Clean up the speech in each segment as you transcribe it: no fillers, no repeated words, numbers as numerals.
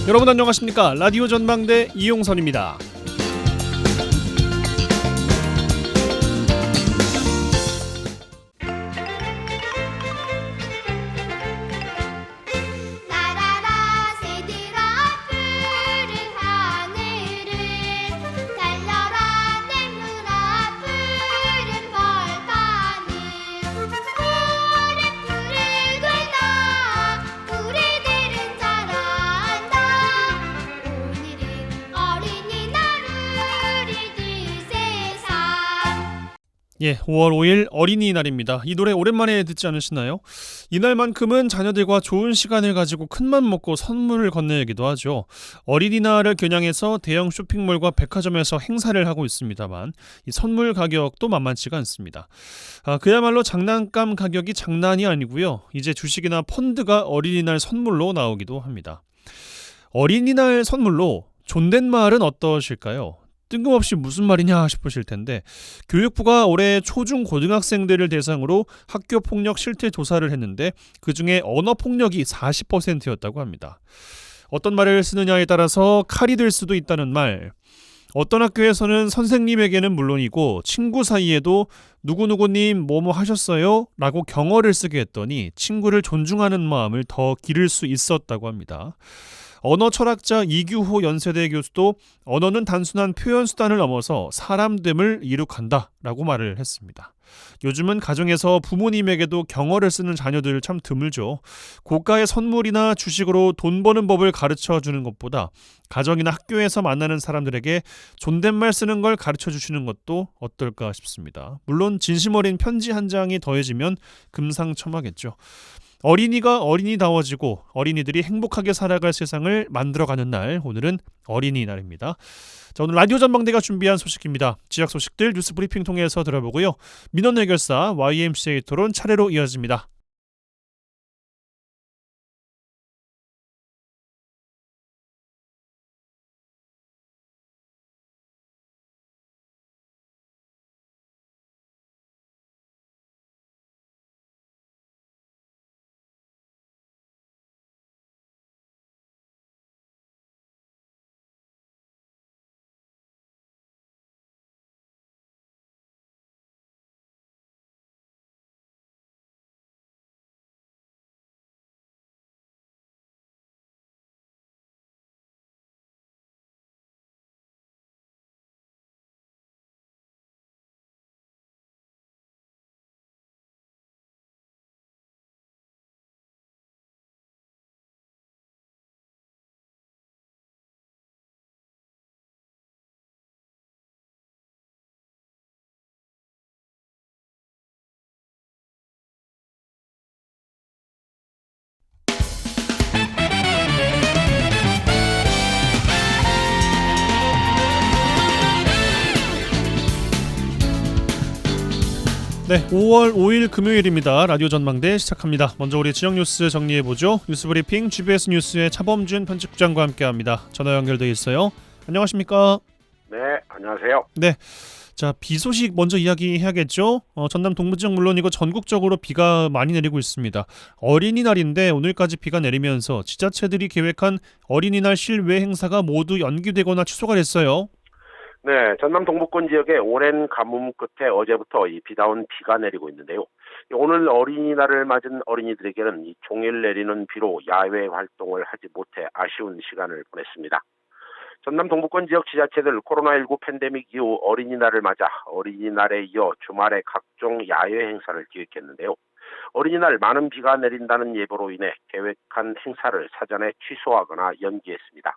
여러분 안녕하십니까? 라디오 전망대 이용선입니다. 날아라 새들아 푸른 하늘을 달려라 내물아 푸른 벌판을 푸르푸르 돌다 우리들은 잘한다. 오늘은 어린이날 우리들 세상. 5월 5일 어린이날입니다. 이 노래 오랜만에 듣지 않으시나요? 이날만큼은 자녀들과 좋은 시간을 가지고 큰맘 먹고 선물을 건네기도 하죠. 어린이날을 겨냥해서 대형 쇼핑몰과 백화점에서 행사를 하고 있습니다만 이 선물 가격도 만만치가 않습니다. 그야말로 장난감 가격이 장난이 아니고요. 이제 주식이나 펀드가 어린이날 선물로 나오기도 합니다. 어린이날 선물로 존댓말은 어떠실까요? 뜬금없이 무슨 말이냐 싶으실 텐데 교육부가 올해 초중 고등학생들을 대상으로 학교폭력 실태 조사를 했는데 그중에 언어폭력이 40%였다고 합니다. 어떤 말을 쓰느냐에 따라서 칼이 될 수도 있다는 말, 어떤 학교에서는 선생님에게는 물론이고 친구 사이에도 누구누구님 뭐뭐 하셨어요? 라고 경어를 쓰게 했더니 친구를 존중하는 마음을 더 기를 수 있었다고 합니다. 언어 철학자 이규호 연세대 교수도 언어는 단순한 표현 수단을 넘어서 사람됨을 이룩한다 라고 말을 했습니다. 요즘은 가정에서 부모님에게도 경어를 쓰는 자녀들 참 드물죠. 고가의 선물이나 주식으로 돈 버는 법을 가르쳐 주는 것보다 가정이나 학교에서 만나는 사람들에게 존댓말 쓰는 걸 가르쳐 주시는 것도 어떨까 싶습니다. 물론 진심 어린 편지 한 장이 더해지면 금상첨화겠죠. 어린이가 어린이다워지고 어린이들이 행복하게 살아갈 세상을 만들어가는 날, 오늘은 어린이날입니다. 자, 오늘 라디오 전망대가 준비한 소식입니다. 지역 소식들 뉴스 브리핑 통해서 들어보고요. 민원 해결사 YMCA 토론 차례로 이어집니다. 네, 5월 5일 금요일입니다. 라디오 전망대 시작합니다. 먼저 우리 지역 뉴스 정리해보죠. 뉴스브리핑 GBS 뉴스의 차범준 편집국장과 함께합니다. 전화 연결돼 있어요. 안녕하십니까? 네, 안녕하세요. 네, 자, 비 소식 먼저 이야기해야겠죠. 전남 동부지역 물론이고 전국적으로 비가 많이 내리고 있습니다. 어린이날인데 오늘까지 비가 내리면서 지자체들이 계획한 어린이날 실외 행사가 모두 연기되거나 취소가 됐어요. 네, 전남 동부권 지역에 오랜 가뭄 끝에 어제부터 이 비다운 비가 내리고 있는데요. 오늘 어린이날을 맞은 어린이들에게는 이 종일 내리는 비로 야외 활동을 하지 못해 아쉬운 시간을 보냈습니다. 전남 동부권 지역 지자체들 코로나19 팬데믹 이후 어린이날을 맞아 어린이날에 이어 주말에 각종 야외 행사를 기획했는데요. 어린이날 많은 비가 내린다는 예보로 인해 계획한 행사를 사전에 취소하거나 연기했습니다.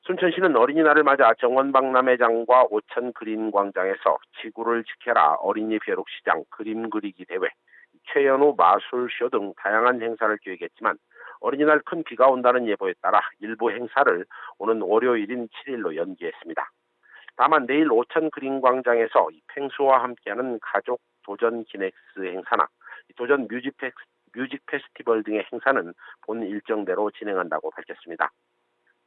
순천시는 어린이날을 맞아 정원박람회장과 오천 그린광장에서 지구를 지켜라 어린이 벼룩시장 그림 그리기 대회, 최연우 마술쇼 등 다양한 행사를 기획했지만 어린이날 큰 비가 온다는 예보에 따라 일부 행사를 오는 월요일인 7일로 연기했습니다. 다만 내일 오천 그린광장에서 펭수와 함께하는 가족 도전 기넥스 행사나 도전 뮤직 페스티벌 등의 행사는 본 일정대로 진행한다고 밝혔습니다.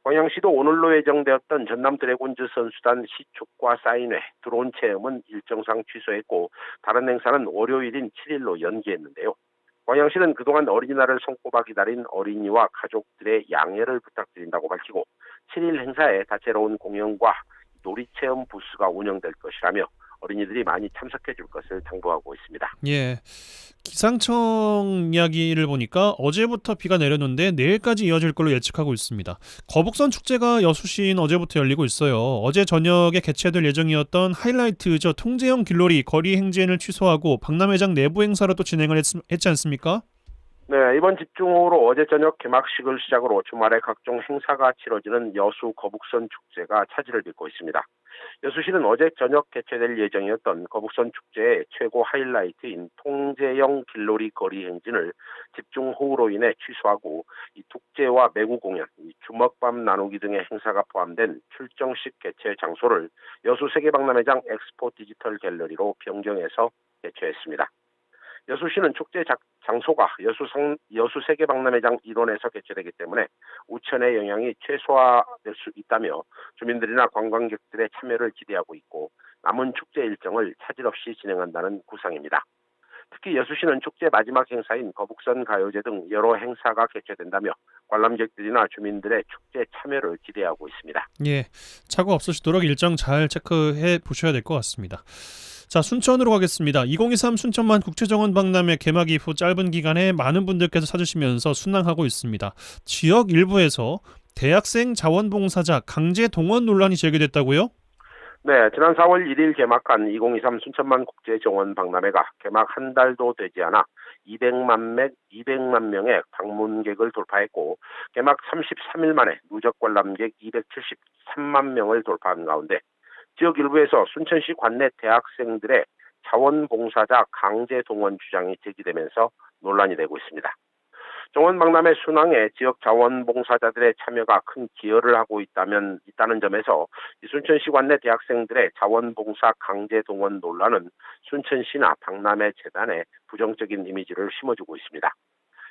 광양시도 오늘로 예정되었던 전남 드래곤즈 선수단 시축과 사인회, 드론 체험은 일정상 취소했고 다른 행사는 월요일인 7일로 연기했는데요. 광양시는 그동안 어린이날을 손꼽아 기다린 어린이와 가족들의 양해를 부탁드린다고 밝히고 7일 행사에 다채로운 공연과 놀이체험 부스가 운영될 것이라며 어린이들이 많이 참석해 줄 것을 당부하고 있습니다. 예. 기상청 이야기를 보니까 어제부터 비가 내렸는데 내일까지 이어질 걸로 예측하고 있습니다. 거북선 축제가 여수시인 어제부터 열리고 있어요. 어제 저녁에 개최될 예정이었던 하이라이트죠. 통제형 길놀이 거리 행진을 취소하고 박람회장 내부 행사로 또 진행을 했지 않습니까? 네, 이번 집중호우로 어제 저녁 개막식을 시작으로 주말에 각종 행사가 치러지는 여수 거북선 축제가 차질을 빚고 있습니다. 여수시는 어제 저녁 개최될 예정이었던 거북선 축제의 최고 하이라이트인 통제형 길놀이 거리 행진을 집중호우로 인해 취소하고 이 축제와 매구 공연, 주먹밥 나누기 등의 행사가 포함된 출정식 개최 장소를 여수 세계박람회장 엑스포 디지털 갤러리로 변경해서 개최했습니다. 여수시는 축제 장소가 여수 세계박람회장 일원에서 개최되기 때문에 우천의 영향이 최소화될 수 있다며 주민들이나 관광객들의 참여를 기대하고 있고 남은 축제 일정을 차질 없이 진행한다는 구상입니다. 특히 여수시는 축제 마지막 행사인 거북선 가요제 등 여러 행사가 개최된다며 관람객들이나 주민들의 축제 참여를 기대하고 있습니다. 예. 착오 없으시도록 일정 잘 체크해 보셔야 될 것 같습니다. 자, 순천으로 가겠습니다. 2023 순천만 국제정원 박람회 개막 이후 짧은 기간에 많은 분들께서 찾으시면서 순항하고 있습니다. 지역 일부에서 대학생 자원봉사자 강제 동원 논란이 제기됐다고요? 네, 지난 4월 1일 개막한 2023 순천만 국제정원 박람회가 개막 한 달도 되지 않아 200만 명의 방문객을 돌파했고 개막 33일 만에 누적 관람객 273만 명을 돌파한 가운데 지역 일부에서 순천시 관내 대학생들의 자원봉사자 강제 동원 주장이 제기되면서 논란이 되고 있습니다. 정원박람회 순항에 지역 자원봉사자들의 참여가 큰 기여를 하고 있다는 점에서 순천시 관내 대학생들의 자원봉사 강제 동원 논란은 순천시나 박람회 재단에 부정적인 이미지를 심어주고 있습니다.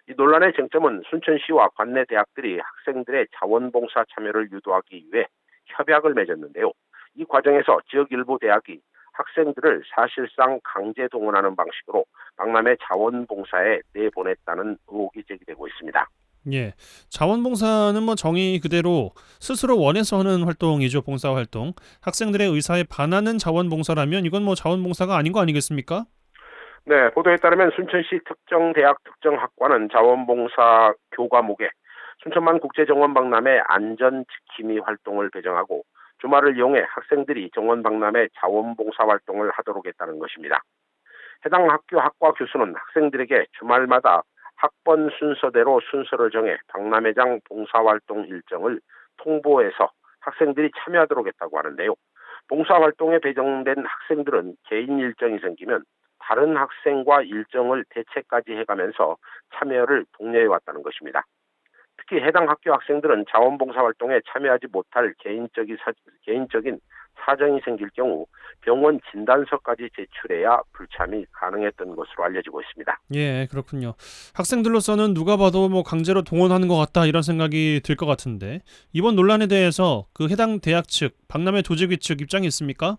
이 논란의 쟁점은 순천시와 관내 대학들이 학생들의 자원봉사 참여를 유도하기 위해 협약을 맺었는데요. 이 과정에서 지역 일부 대학이 학생들을 사실상 강제 동원하는 방식으로 박람회 자원봉사에 내보냈다는 의혹이 제기되고 있습니다. 예. 자원봉사는 뭐 정의 그대로 스스로 원해서 하는 활동이죠. 봉사활동. 학생들의 의사에 반하는 자원봉사라면 이건 뭐 자원봉사가 아닌 거 아니겠습니까? 네, 보도에 따르면 순천시 특정 대학 특정 학과는 자원봉사 교과목에 순천만 국제정원박람회 안전지킴이 활동을 배정하고 주말을 이용해 학생들이 정원박람회 자원봉사 활동을 하도록 했다는 것입니다. 해당 학교 학과 교수는 학생들에게 주말마다 학번 순서대로 순서를 정해 박람회장 봉사활동 일정을 통보해서 학생들이 참여하도록 했다고 하는데요. 봉사활동에 배정된 학생들은 개인 일정이 생기면 다른 학생과 일정을 대체까지 해가면서 참여를 독려해왔다는 것입니다. 특히 해당 학교 학생들은 자원봉사활동에 참여하지 못할 개인적인 사정이 생길 경우 병원 진단서까지 제출해야 불참이 가능했던 것으로 알려지고 있습니다. 예, 그렇군요. 학생들로서는 누가 봐도 뭐 강제로 동원하는 것 같다 이런 생각이 들 것 같은데 이번 논란에 대해서 그 해당 대학 측, 박람회 조직위 측 입장이 있습니까?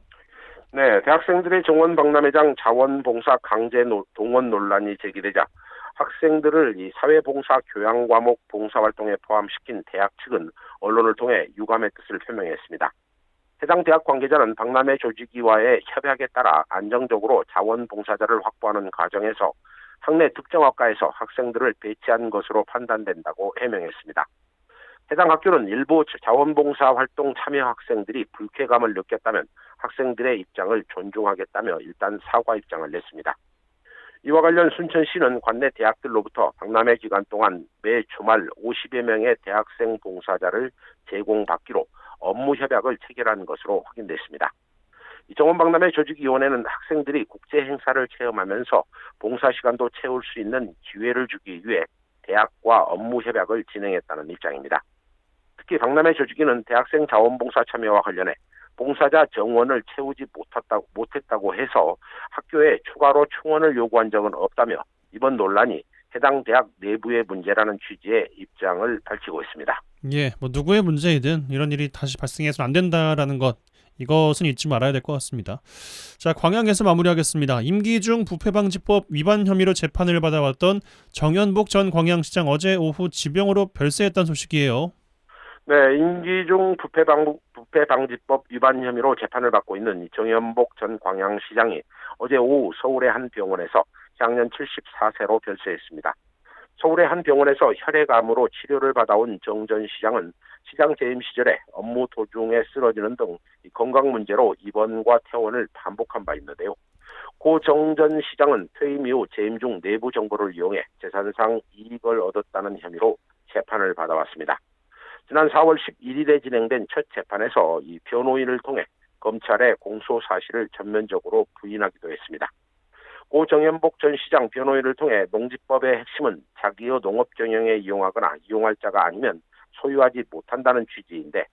네, 대학생들의 정원박람회장 자원봉사 강제 동원 논란이 제기되자 학생들을 이 사회봉사 교양 과목 봉사활동에 포함시킨 대학 측은 언론을 통해 유감의 뜻을 표명했습니다. 해당 대학 관계자는 박람회 조직위와의 협약에 따라 안정적으로 자원봉사자를 확보하는 과정에서 학내 특정 학과에서 학생들을 배치한 것으로 판단된다고 해명했습니다. 해당 학교는 일부 자원봉사 활동 참여 학생들이 불쾌감을 느꼈다면 학생들의 입장을 존중하겠다며 일단 사과 입장을 냈습니다. 이와 관련 순천시는 관내 대학들로부터 박람회 기간 동안 매 주말 50여 명의 대학생 봉사자를 제공받기로 업무 협약을 체결한 것으로 확인됐습니다. 정원박람회 조직위원회는 학생들이 국제 행사를 체험하면서 봉사 시간도 채울 수 있는 기회를 주기 위해 대학과 업무 협약을 진행했다는 입장입니다. 특히 박람회 조직위는 대학생 자원봉사 참여와 관련해 봉사자 정원을 채우지 못했다고 해서 학교에 추가로 충원을 요구한 적은 없다며 이번 논란이 해당 대학 내부의 문제라는 취지의 입장을 밝히고 있습니다. 예, 뭐 누구의 문제이든 이런 일이 다시 발생해서는 안 된다라는 것 이것은 잊지 말아야 될 것 같습니다. 자, 광양에서 마무리하겠습니다. 임기중 부패방지법 위반 혐의로 재판을 받아왔던 정연복 전 광양시장 어제 오후 지병으로 별세했다는 소식이에요. 네, 임기중 부패방지법 위반 혐의로 재판을 받고 있는 정연복 전 광양시장이 어제 오후 서울의 한 병원에서 향년 74세로 별세했습니다. 서울의 한 병원에서 혈액암으로 치료를 받아온 정 전 시장은 시장 재임 시절에 업무 도중에 쓰러지는 등 건강 문제로 입원과 퇴원을 반복한 바 있는데요. 고 정 전 시장은 퇴임 이후 재임 중 내부 정보를 이용해 재산상 이익을 얻었다는 혐의로 재판을 받아왔습니다. 지난 4월 11일에 진행된 첫 재판에서 이 변호인을 통해 검찰의 공소 사실을 전면적으로 부인하기도 했습니다. 고 정연복 전 시장 변호인을 통해 농지법의 핵심은 자기의 농업 경영에 이용하거나 이용할 자가 아니면 소유하지 못한다는 취지인데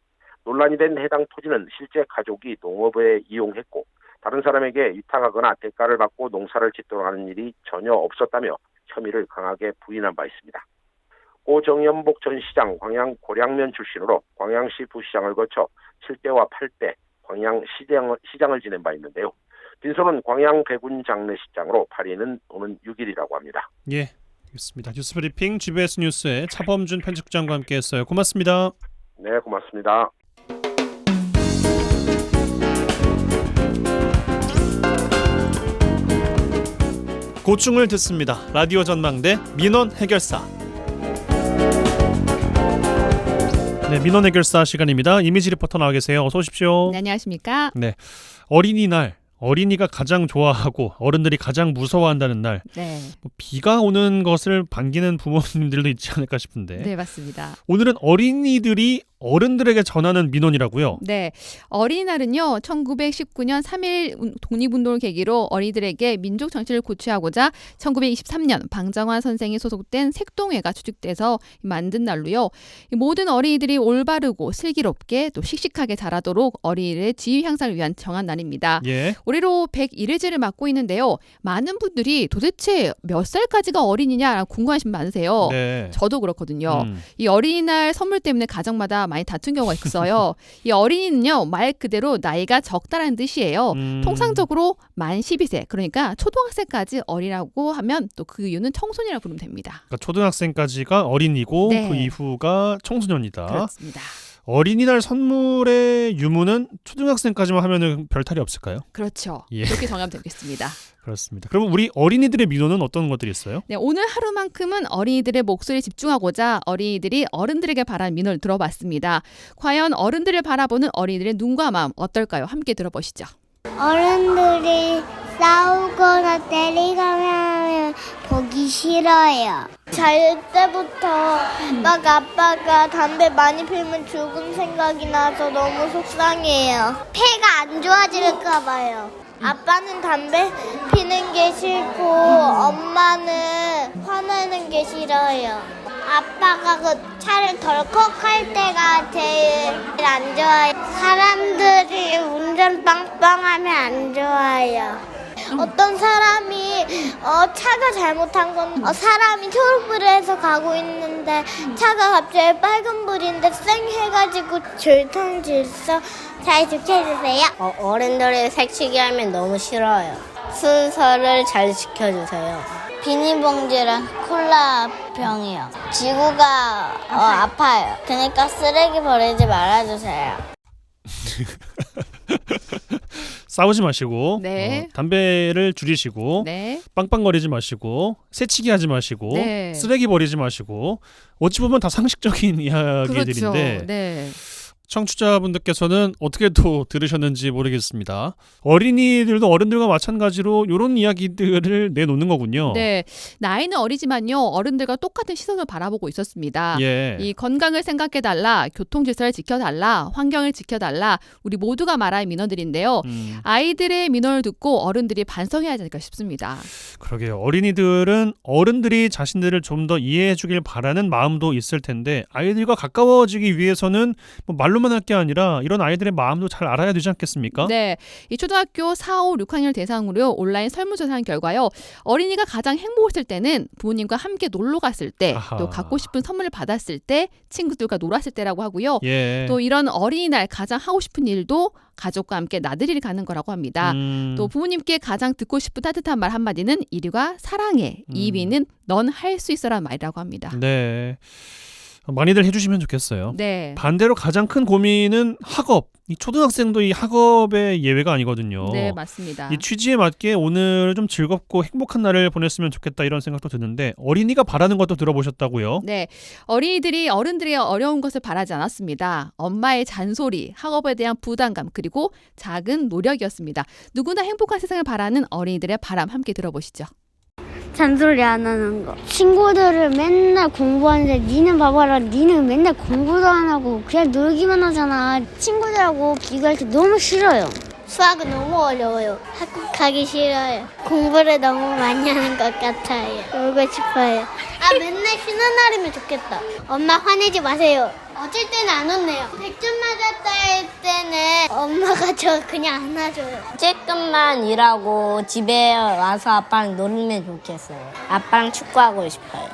논란이 된 해당 토지는 실제 가족이 농업에 이용했고 다른 사람에게 위탁하거나 대가를 받고 농사를 짓도록 하는 일이 전혀 없었다며 혐의를 강하게 부인한 바 있습니다. 고 정연복 전 시장 광양 고량면 출신으로 광양시 부시장을 거쳐 7대와 8대 광양시장을 지낸 바 있는데요. 빈소는 광양 배군 장례식장으로 발인은 오는 6일이라고 합니다. 예, 알겠습니다. 뉴스브리핑 GBS 뉴스의 차범준 편집장과 함께했어요. 고맙습니다. 네, 고맙습니다. 고충을 듣습니다. 라디오 전망대 민원 해결사. 네, 민원 해결사 시간입니다. 이미지 리포터 나와 계세요. 어서 오십시오. 네, 안녕하십니까? 네, 어린이날. 어린이가 가장 좋아하고 어른들이 가장 무서워한다는 날. 네, 비가 오는 것을 반기는 부모님들도 있지 않을까 싶은데. 네 맞습니다. 오늘은 어린이들이 어른들에게 전하는 민원이라고요? 네, 어린이날은요 1919년 3.1 독립운동을 계기로 어린이들에게 민족 정신을 고취하고자 1923년 방정환 선생이 소속된 색동회가 주축돼서 만든 날로요. 모든 어린이들이 올바르고 슬기롭게 또 씩씩하게 자라도록 어린이들의 지위 향상을 위한 정한 날입니다. 예. 올해로 101일째를 맞고 있는데요. 많은 분들이 도대체 몇 살까지가 어린이냐 궁금하신 분 많으세요. 네. 저도 그렇거든요. 이 어린이날 선물 때문에 가정마다 많이 다툰 경우가 있어요. 이 어린이는요 말 그대로 나이가 적다라는 뜻이에요. 통상적으로 만 12세 그러니까 초등학생까지 어리라고 하면 또 그 이유는 청소년이라고 부르면 됩니다. 그러니까 초등학생까지가 어린이고 네. 그 이후가 청소년이다. 그렇습니다. 어린이날 선물의 유무는 초등학생까지만 하면은 별 탈이 없을까요? 그렇죠. 예. 그렇게 정하면 되겠습니다. 그렇습니다. 그럼 우리 어린이들의 민원은 어떤 것들이 있어요? 네, 오늘 하루만큼은 어린이들의 목소리에 집중하고자 어린이들이 어른들에게 바란 민원을 들어봤습니다. 과연 어른들을 바라보는 어린이들의 눈과 마음 어떨까요? 함께 들어보시죠. 어른들이 싸우거나 때리거나 보기 싫어요. 잘 때부터 막 아빠가 담배 많이 피우면 죽음 생각이 나서 너무 속상해요. 폐가 안 좋아질까 봐요. 아빠는 담배 피는 게 싫고 엄마는 화내는 게 싫어요. 아빠가 그 차를 덜컥할 때가 제일 안 좋아요. 사람들이 운전 빵빵하면 안 좋아요. 어떤 사람이 차가 잘못한 건 사람이 초록불에서 가고 있는데 차가 갑자기 빨간불인데 쌩 해가지고 줄통질서 잘 지켜주세요. 어른들이 색치기 하면 너무 싫어요. 순서를 잘 지켜주세요. 비닐봉지랑 콜라병이요. 지구가 아파요. 그러니까 쓰레기 버리지 말아주세요. 싸우지 마시고 네. 담배를 줄이시고 네. 빵빵거리지 마시고 새치기 하지 마시고 네. 쓰레기 버리지 마시고 어찌 보면 다 상식적인 이야기들인데 그렇죠. 네. 청취자분들께서는 어떻게 또 들으셨는지 모르겠습니다. 어린이들도 어른들과 마찬가지로 이런 이야기들을 내놓는 거군요. 네, 나이는 어리지만요 어른들과 똑같은 시선을 바라보고 있었습니다. 예. 이 건강을 생각해달라, 교통 질서를 지켜달라, 환경을 지켜달라 우리 모두가 말할 민원들인데요. 아이들의 민원을 듣고 어른들이 반성해야 하지 않을까 싶습니다. 그러게요. 어린이들은 어른들이 자신들을 좀 더 이해해주길 바라는 마음도 있을 텐데 아이들과 가까워지기 위해서는 뭐 말로 말로만 할 게 아니라 이런 아이들의 마음도 잘 알아야 되지 않겠습니까? 네, 이 초등학교 4, 5, 6학년을 대상으로 온라인 설문조사한 결과요. 어린이가 가장 행복했을 때는 부모님과 함께 놀러 갔을 때, 아하. 또 갖고 싶은 선물을 받았을 때, 친구들과 놀았을 때라고 하고요. 예. 또 이런 어린이날 가장 하고 싶은 일도 가족과 함께 나들이를 가는 거라고 합니다. 또 부모님께 가장 듣고 싶은 따뜻한 말 한마디는 1위가 사랑해, 2위는 넌 할 수 있어라는 말이라고 합니다. 네. 많이들 해주시면 좋겠어요. 네. 반대로 가장 큰 고민은 학업. 이 초등학생도 이 학업의 예외가 아니거든요. 네, 맞습니다. 이 취지에 맞게 오늘 좀 즐겁고 행복한 날을 보냈으면 좋겠다 이런 생각도 드는데 어린이가 바라는 것도 들어보셨다고요? 네, 어린이들이 어른들의 어려운 것을 바라지 않았습니다. 엄마의 잔소리, 학업에 대한 부담감, 그리고 작은 노력이었습니다. 누구나 행복한 세상을 바라는 어린이들의 바람 함께 들어보시죠. 잔소리 안 하는 거. 친구들을 맨날 공부하는데 니는 봐봐라. 니는 맨날 공부도 안 하고 그냥 놀기만 하잖아. 친구들하고 비교할 때 너무 싫어요. 수학은 너무 어려워요. 학교 가기 싫어요. 공부를 너무 많이 하는 것 같아요. 놀고 싶어요. 맨날 쉬는 날이면 좋겠다. 엄마 화내지 마세요. 어쩔 때는 안 혼내요. 100점 맞았다 할 때는 엄마가 저 그냥 안아줘요. 조금만 일하고 집에 와서 아빠랑 놀면 좋겠어요. 아빠랑 축구하고 싶어요.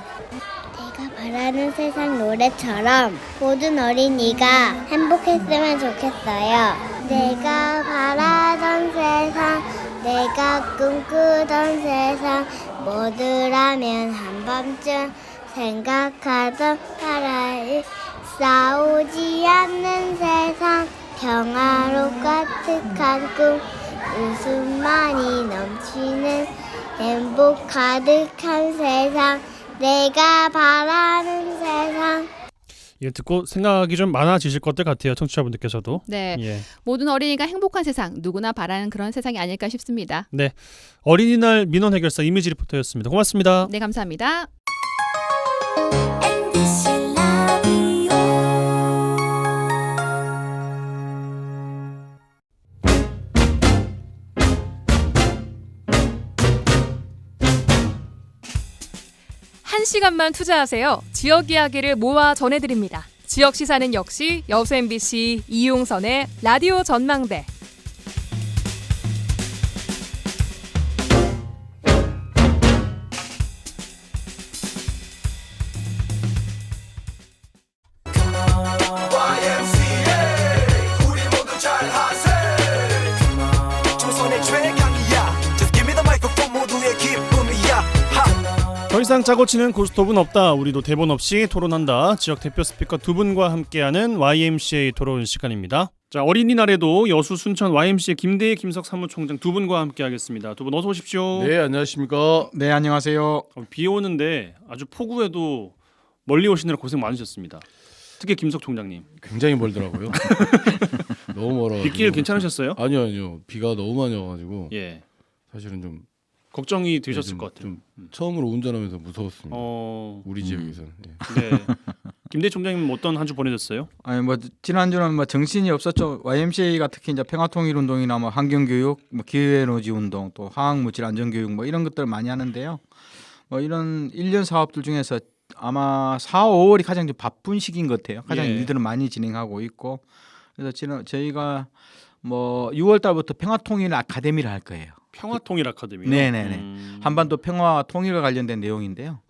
내가 바라는 세상 노래처럼 모든 어린이가 행복했으면 좋겠어요. 내가 바라던 세상, 내가 꿈꾸던 세상, 모두라면 한밤중 생각하던 나라를 싸우지 않는 세상, 평화로 가득한 꿈, 웃음만이 넘치는 행복 가득한 세상, 내가 바라는 세상. 이거 듣고 생각이 좀 많아지실 것들 같아요. 청취자분들께서도. 네, 예. 모든 어린이가 행복한 세상, 누구나 바라는 그런 세상이 아닐까 싶습니다. 네. 어린이날 민원 해결사 이미지 리포터였습니다. 고맙습니다. 네, 감사합니다. 한 시간만 투자하세요. 지역 이야기를 모아 전해드립니다. 지역 시사는 역시 여수 MBC 이용선의 라디오 전망대. 더 이상 짜고 치는 고스톱은 없다. 우리도 대본 없이 토론한다. 지역 대표 스피커 두 분과 함께하는 YMCA 토론 시간입니다. 자, 어린이날에도 여수 순천 YMCA 김대희 김석 사무총장 두 분과 함께하겠습니다. 두 분 어서 오십시오. 네, 안녕하십니까. 네, 안녕하세요. 비 오는데 아주 폭우에도 멀리 오시느라 고생 많으셨습니다. 특히 김석 총장님. 굉장히 멀더라고요. 너무 멀어. 빗길 괜찮으셨어요? 아니요. 비가 너무 많이 와가지고 예. 사실은 좀 걱정이 되셨을 좀- 것 같아요. 좀 처음으로 운전하면서 무서웠습니다. 어, 우리 지역에서는. 예. 네. 김대희 총장님 어떤 한 주 보내셨어요? 아니 뭐 지난주는 뭐 정신이 없었죠. YMCA가 특히 이제 평화통일운동이나 뭐 환경교육, 뭐 기후에너지 운동, 또 화학물질 안전교육 뭐 이런 것들을 많이 하는데요. 뭐 이런 1년 사업들 중에서 아마 4, 5월이 가장 좀 바쁜 시기인 것 같아요. 가장 예. 일들을 많이 진행하고 있고 그래서 저희가 뭐 6월 달부터 평화통일 아카데미를 할 거예요. 평화통일 아카데미요. 네네네. 한반도 평화와 통일과 관련된 내용인데요.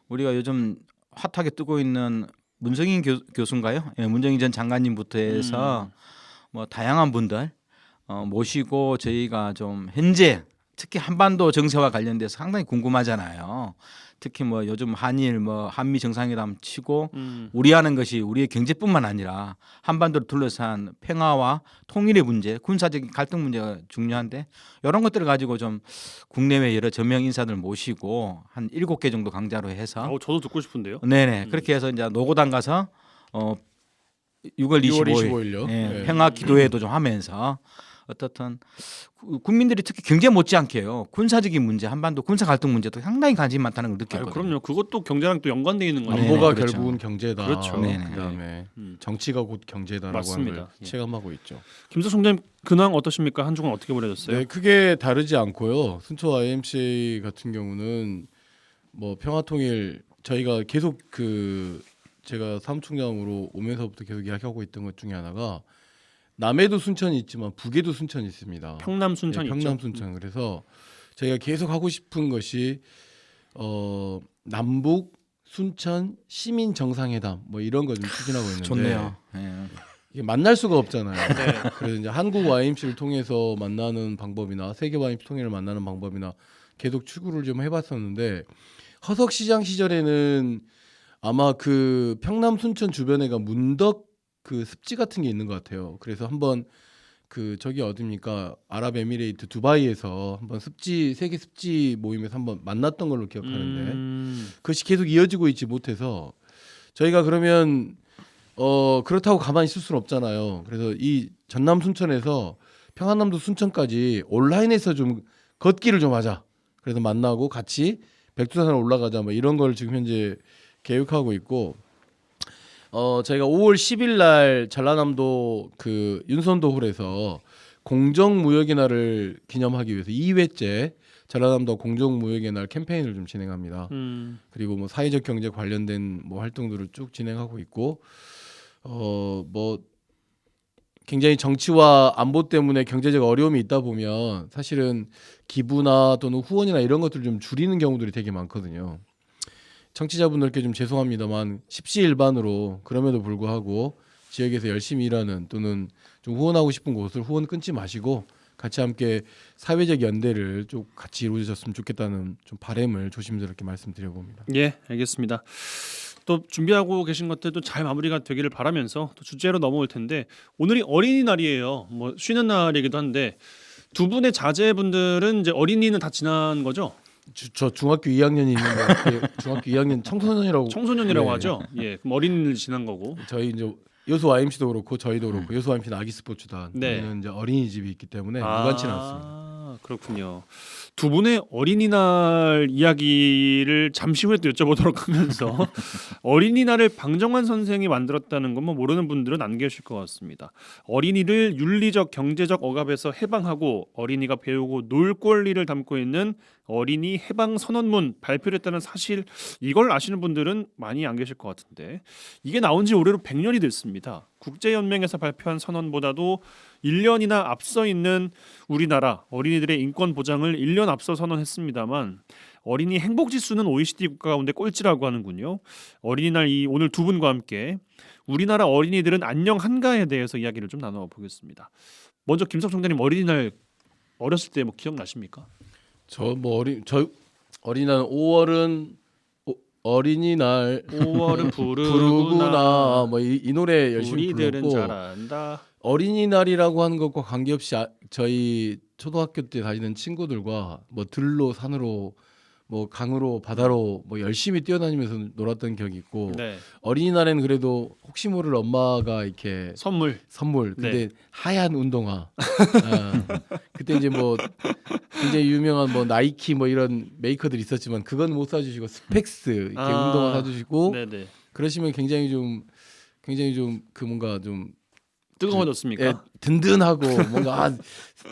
우리가 요즘 핫하게 뜨고 있는 문정인 교수인가요? 예, 문정인 전 장관님부터 해서 뭐 다양한 분들 모시고 저희가 좀 현재 특히 한반도 정세와 관련돼서 상당히 궁금하잖아요. 특히 뭐 요즘 한일 뭐 한미 정상회담 치고 우리 하는 것이 우리의 경제뿐만 아니라 한반도를 둘러싼 평화와 통일의 문제, 군사적인 갈등 문제가 중요한데 이런 것들을 가지고 좀 국내외 여러 저명 인사들 모시고 한 7개 정도 강좌로 해서 저도 듣고 싶은데요. 네네 그렇게 해서 이제 노고당 가서 6월 6월 25일 25일요. 예, 네. 평화 기도회도 좀 하면서 어떻든 국민들이 특히 경제 못지않게요 군사적인 문제, 한반도 군사 갈등 문제도 상당히 관심이 많다는 걸 느꼈거든요. 그럼요. 그것도 경제랑 또 연관되어 있는 거예요. 네네, 안보가 그렇죠. 결국은 경제다. 그렇죠. 네네. 그다음에 음. 정치가 곧 경제다라고 맞습니다. 하는 걸 예. 체감하고 있죠. 김석 총장님 근황 어떠십니까? 한 주간 어떻게 보내셨어요? 네, 크게 다르지 않고요. 순천 YMCA 같은 경우는 뭐 평화통일 저희가 계속 그 제가 사무총장으로 오면서부터 계속 이야기하고 있던 것 중에 하나가 남해도 순천이 있지만 북에도 순천이 있습니다. 평남 순천 네, 있죠. 평남 순천. 그래서 저희가 계속 하고 싶은 것이 남북 순천 시민 정상회담 뭐 이런 거 좀 추진하고 있는데 좋네요. 예. 이게 만날 수가 없잖아요. 네. 그래서 이제 한국 YMC를 통해서 만나는 방법이나 세계 YMC 통일을 만나는 방법이나 계속 추구를 좀 해봤었는데 허석시장 시절에는 아마 그 평남 순천 주변에가 문덕 그 습지 같은 게 있는 것 같아요. 그래서 한번 그 저기 어디입니까 아랍에미레이트 두바이에서 한번 습지 세계 습지 모임에서 한번 만났던 걸로 기억하는데 그것이 계속 이어지고 있지 못해서 저희가 그러면 그렇다고 가만히 있을 수는 없잖아요. 그래서 이 전남 순천에서 평안남도 순천까지 온라인에서 좀 걷기를 좀 하자. 그래서 만나고 같이 백두산을 올라가자. 뭐 이런 걸 지금 현재 계획하고 있고 저희가 5월 10일 날 전라남도 그 윤선도 홀에서 공정무역의 날을 기념하기 위해서 2회째 전라남도 공정무역의 날 캠페인을 좀 진행합니다. 그리고 뭐 사회적 경제 관련된 뭐 활동들을 쭉 진행하고 있고 뭐 굉장히 정치와 안보 때문에 경제적 어려움이 있다 보면 사실은 기부나 또는 후원이나 이런 것들을 좀 줄이는 경우들이 되게 많거든요. 청취자분들께 좀 죄송합니다만 십시일반으로 그럼에도 불구하고 지역에서 열심히 일하는 또는 좀 후원하고 싶은 곳을 후원 끊지 마시고 같이 함께 사회적 연대를 좀 같이 이루어졌으면 좋겠다는 좀 바람을 조심스럽게 말씀드려봅니다. 예, 알겠습니다. 또 준비하고 계신 것들도 잘 마무리가 되기를 바라면서 또 주제로 넘어올 텐데 오늘이 어린이날이에요. 뭐 쉬는 날이기도 한데 두 분의 자제분들은 이제 어린이는 다 지난 거죠? 저 중학교 2학년이 있는데 중학교 2학년 청소년이라고 청소년이라고 네. 하죠. 예, 그럼 어린이를 지난 거고. 저희 이제 여수 YMC도 그렇고 저희도 그렇고 여수 YMC는 아기 스포츠단 네. 저희는 이제 어린이집이 있기 때문에 무관치는 않습니다. 그렇군요. 두 분의 어린이날 이야기를 잠시 후에 또 여쭤보도록 하면서 어린이날을 방정환 선생이 만들었다는 건 뭐 모르는 분들은 안 계실 것 같습니다. 어린이를 윤리적 경제적 억압에서 해방하고 어린이가 배우고 놀 권리를 담고 있는 어린이 해방 선언문 발표를 했다는 사실 이걸 아시는 분들은 많이 안 계실 것 같은데 이게 나온 지 올해로 100년이 됐습니다. 국제연맹에서 발표한 선언보다도 1년이나 앞서 있는 우리나라 어린이들의 인권 보장을 1년 앞서 선언했습니다만 어린이 행복지수는 OECD 국가 가운데 꼴찌라고 하는군요. 어린이날 오늘 두 분과 함께 우리나라 어린이들은 안녕한가에 대해서 이야기를 좀 나눠보겠습니다. 먼저 김석 총장님 어린이날 어렸을 때 뭐 기억나십니까? 저 어린이날 5월은 어린이날 5월은 부르구나 뭐 이 노래 열심히 우리들은 불렀고 잘한다. 어린이날이라고 하는 것과 관계없이 저희 초등학교 때 다니는 친구들과 뭐 들로 산으로 뭐 강으로 바다로 뭐 열심히 뛰어다니면서 놀았던 기억이 있고 네. 어린이날에는 그래도 혹시 모를 엄마가 이렇게 선물. 근데 네. 하얀 운동화 그때 이제 뭐 굉장히 유명한 뭐 나이키 뭐 이런 메이커들이 있었지만 그건 못 사주시고 스펙스 이렇게 운동화 사주시고 네네. 그러시면 굉장히 좀 그 뭔가 좀 뜨거워졌습니까? 예, 든든하고 뭔가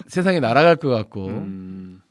세상에 날아갈 것 같고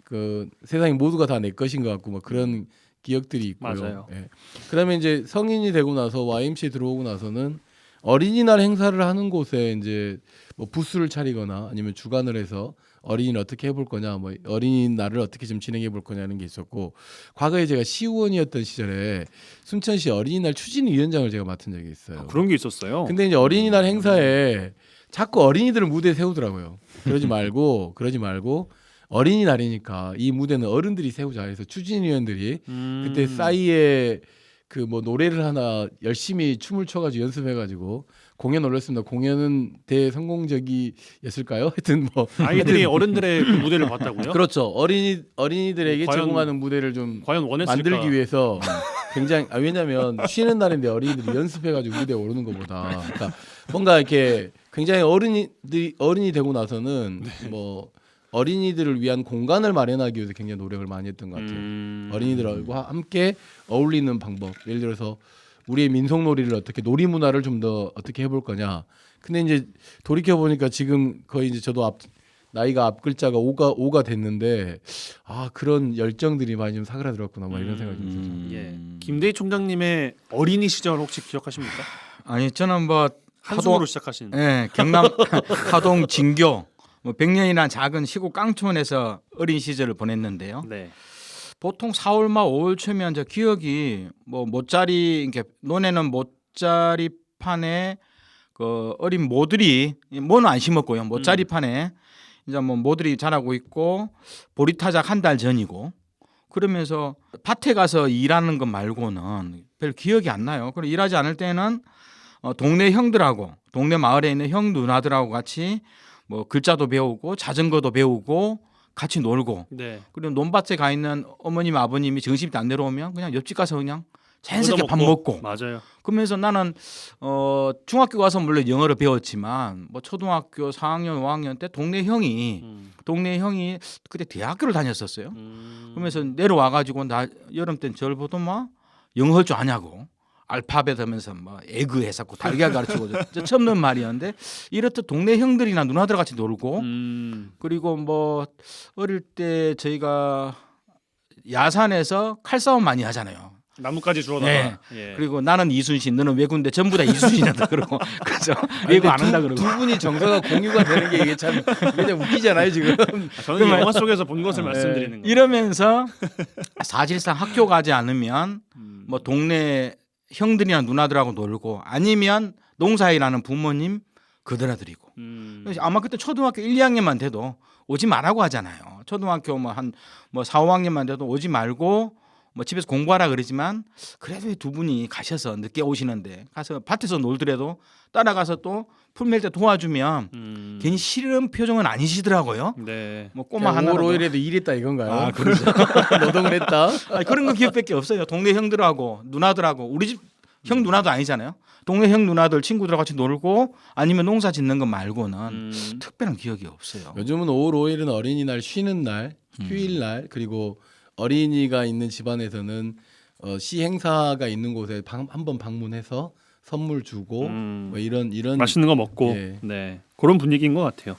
그 세상이 모두가 다 내 것인 것 같고 뭐 그런 기억들이 있고요. 맞아요. 예. 그다음에 이제 성인이 되고 나서 YMC에 들어오고 나서는 어린이날 행사를 하는 곳에 이제 뭐 부스를 차리거나 아니면 주관을 해서 어린이를 어떻게 해볼 거냐, 뭐 어린이날을 어떻게 좀 진행해 볼 거냐는 게 있었고 과거에 제가 시의원이었던 시절에 순천시 어린이날 추진위원장을 제가 맡은 적이 있어요. 그런 게 있었어요. 근데 이제 어린이날 행사에 자꾸 어린이들을 무대에 세우더라고요. 그러지 말고 어린이날이니까 이 무대는 어른들이 세우자 해서 추진위원들이 그때 싸이에 그 뭐 노래를 하나 열심히 춤을 춰가지고 연습해가지고 공연 올렸습니다. 공연은 대성공적이었을까요? 하여튼 뭐 아이들이 어른들의 그 무대를 봤다고요? 그렇죠. 어린이들에게 과연- 제공하는 무대를 좀 과연 원했을까? 만들기 위해서 굉장히 왜냐하면 쉬는 날인데 어린이들이 연습해가지고 무대에 오르는 것보다 그러니까 뭔가 이렇게 굉장히 어른이 되고 나서는 뭐 어린이들을 위한 공간을 마련하기 위해서 굉장히 노력을 많이 했던 것 같아요. 어린이들과 함께 어울리는 방법. 예를 들어서 우리의 민속놀이를 어떻게 놀이 문화를 좀 더 어떻게 해볼 거냐. 근데 이제 돌이켜 보니까 지금 거의 이제 저도 나이가 앞 글자가 오가 됐는데 그런 열정들이 많이 좀 사그라들었구나 이런 생각이 좀 들죠. 예. 김대희 총장님의 어린이 시절 혹시 기억하십니까? 아니 저는 뭐 한숨으로 시작하신. 예, 경남 하동 진교 100년이나 작은 시골 깡촌에서 어린 시절을 보냈는데요. 네. 보통 4월 말 5월 초면 저 기억이 뭐 모짜리 이렇게 논에는 모짜리판에 그 어린 모들이 뭐는 안 심었고요. 모짜리판에 이제 뭐 모들이 자라고 있고 보리타작 한 달 전이고 그러면서 밭에 가서 일하는 것 말고는 별 기억이 안 나요. 그리고 일하지 않을 때는 동네 형들하고 동네 마을에 있는 형 누나들하고 같이 뭐 글자도 배우고 자전거도 배우고 같이 놀고 네. 그리고 논밭에 가 있는 어머님 아버님이 정신이 안 내려오면 그냥 옆집 가서 그냥 자연스럽게 밥 먹고 맞아요. 그러면서 나는 중학교 가서 물론 영어를 배웠지만 뭐 초등학교 4학년 5학년 때 동네 형이 그때 대학교를 다녔었어요. 그러면서 내려와 가지고 나 여름 땐 저를 보더만 영어 할 줄 아냐고 알파벳 하면서 뭐 에그 해갖고 달걀 가르치고 저 처음 는 말이었는데 이렇듯 동네 형들이나 누나들 같이 놀고 그리고 뭐 어릴 때 저희가 야산에서 칼싸움 많이 하잖아요. 나뭇가지 주워다가. 네. 예. 그리고 나는 이순신, 너는 외군데 전부 다 이순신이다 그러고 그죠? 외국 안 한다 그러고. 두 분이 정서가 공유가 되는 게 이게 참 그냥 웃기잖아요 지금. 저는 영화 속에서 본 것을 말씀드리는 거예요. 이러면서 사실상 학교 가지 않으면 뭐 동네 형들이나 누나들하고 놀고 아니면 농사일하는 부모님 그들아들이고. 그래서 아마 그때 초등학교 1, 2학년만 돼도 오지 말라고 하잖아요. 초등학교 뭐 한 4, 5학년만 돼도 오지 말고 뭐 집에서 공부하라 그러지만 그래도 두 분이 가셔서 늦게 오시는데 가서 밭에서 놀더라도 따라가서 또 풀 멜 때 도와주면 괜히 싫은 표정은 아니시더라고요. 네. 뭐 꼬마 하나 5월 5일에도 일했다 이건가요? 그렇죠. 노동을 했다. 그런 거 기억밖에 없어요. 동네 형들하고 누나들하고 우리 집 형 누나도 아니잖아요. 동네 형 누나들 친구들하고 같이 놀고 아니면 농사 짓는 거 말고는 특별한 기억이 없어요. 요즘은 5월 5일은 어린이날 쉬는 날, 휴일날 그리고 어린이가 있는 집안에서는 시 행사가 있는 곳에 한번 방문해서 선물 주고 뭐 이런 맛있는 거 먹고 예. 네 그런 분위기인 것 같아요.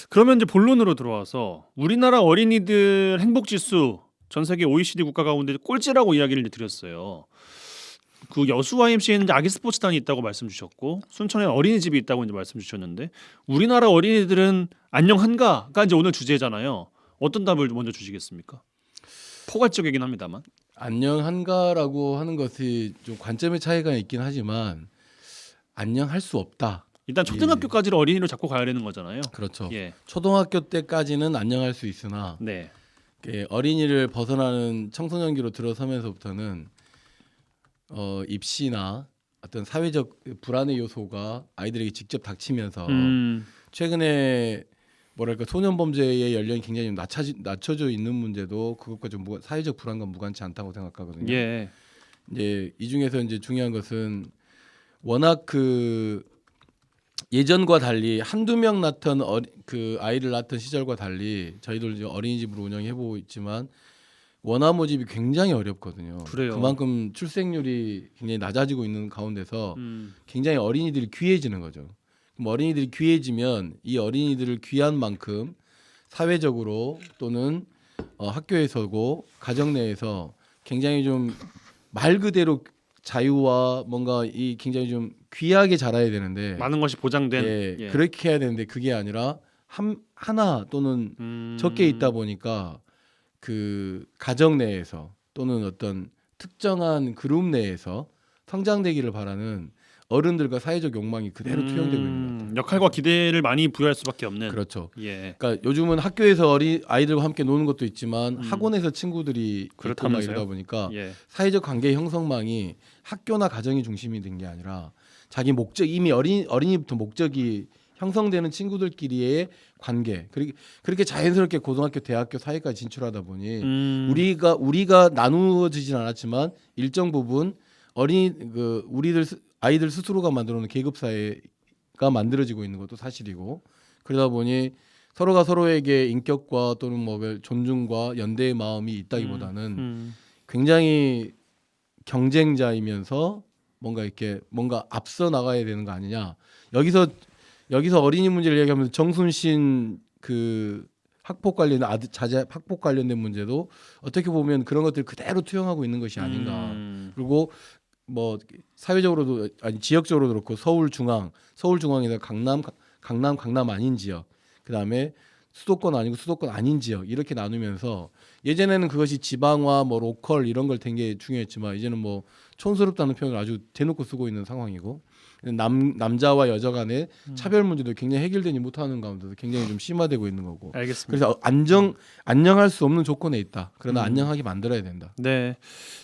그러면 이제 본론으로 들어와서 우리나라 어린이들 행복 지수 전 세계 OECD 국가 가운데 꼴찌라고 이야기를 드렸어요. 그 여수 YMC에는 이제 아기 스포츠단이 있다고 말씀 주셨고 순천에 어린이집이 있다고 이제 말씀 주셨는데 우리나라 어린이들은 안녕한가가 이제 오늘 주제잖아요. 어떤 답을 먼저 주시겠습니까? 포괄적이긴 합니다만. 안녕한가라고 하는 것이 좀 관점의 차이가 있긴 하지만 안녕할 수 없다. 일단 초등학교까지를 어린이로 잡고 가야 되는 거잖아요. 그렇죠. 예. 초등학교 때까지는 안녕할 수 있으나 네. 어린이를 벗어나는 청소년기로 들어서면서부터는 입시나 어떤 사회적 불안의 요소가 아이들에게 직접 닥치면서 최근에 뭐랄까 소년 범죄의 연령이 굉장히 좀 낮춰져 있는 문제도 그것과 좀 사회적 불안과 무관치 않다고 생각하거든요. 예. 이제 이 중에서 이제 중요한 것은 워낙 그 예전과 달리 한두 명 낳던 그 아이를 낳던 시절과 달리 저희들 이제 어린이집으로 운영해 보고 있지만 원화 모집이 굉장히 어렵거든요. 그래요. 그만큼 출생률이 굉장히 낮아지고 있는 가운데서 굉장히 어린이들이 귀해지는 거죠. 그럼 어린이들이 귀해지면 이 어린이들을 귀한 만큼 사회적으로 또는 학교에서고 가정 내에서 굉장히 좀 말 그대로 자유와 뭔가 이 굉장히 좀 귀하게 자라야 되는데 많은 것이 보장된 예. 그렇게 해야 되는데 그게 아니라 하나 또는 적게 있다 보니까 그 가정 내에서 또는 어떤 특정한 그룹 내에서 성장되기를 바라는 어른들과 사회적 욕망이 그대로 투영되고 있는 것 같아요. 역할과 기대를 많이 부여할 수밖에 없는. 그렇죠. 예. 그러니까 요즘은 학교에서 아이들과 함께 노는 것도 있지만 학원에서 친구들이 그렇다면서요? 있고 막 이러다 보니까 예. 사회적 관계 형성망이 학교나 가정이 중심이 된 게 아니라 자기 목적 이미 어린이부터 목적이 형성되는 친구들끼리의 관계 그렇게 자연스럽게 고등학교, 대학교 사이까지 진출하다 보니 우리가 나누어지진 않았지만 일정 부분 아이들 스스로가 만들어놓은 계급 사회가 만들어지고 있는 것도 사실이고 그러다 보니 서로가 서로에게 인격과 또는 뭐 존중과 연대의 마음이 있다기보다는 굉장히 경쟁자이면서 뭔가 앞서 나가야 되는 거 아니냐. 여기서 어린이 문제를 얘기하면서 정순신 그 학폭 관련 자제 학폭 관련된 문제도 어떻게 보면 그런 것들 그대로 투영하고 있는 것이 아닌가. 그리고 뭐 사회적으로도 아니 지역적으로도 그렇고 서울중앙이나 강남 아닌 지역, 그다음에 수도권 아니고 수도권 아닌 지역 이렇게 나누면서 예전에는 그것이 지방화 뭐 로컬 이런 걸 된 게 중요했지만 이제는 뭐 촌스럽다는 표현을 아주 대놓고 쓰고 있는 상황이고 남자와 여자 간의 차별 문제도 굉장히 해결되지 못하는 가운데서 굉장히 좀 심화되고 있는 거고. 알겠습니다. 그래서 안녕할 수 없는 조건에 있다. 그러나 안녕하게 만들어야 된다. 네,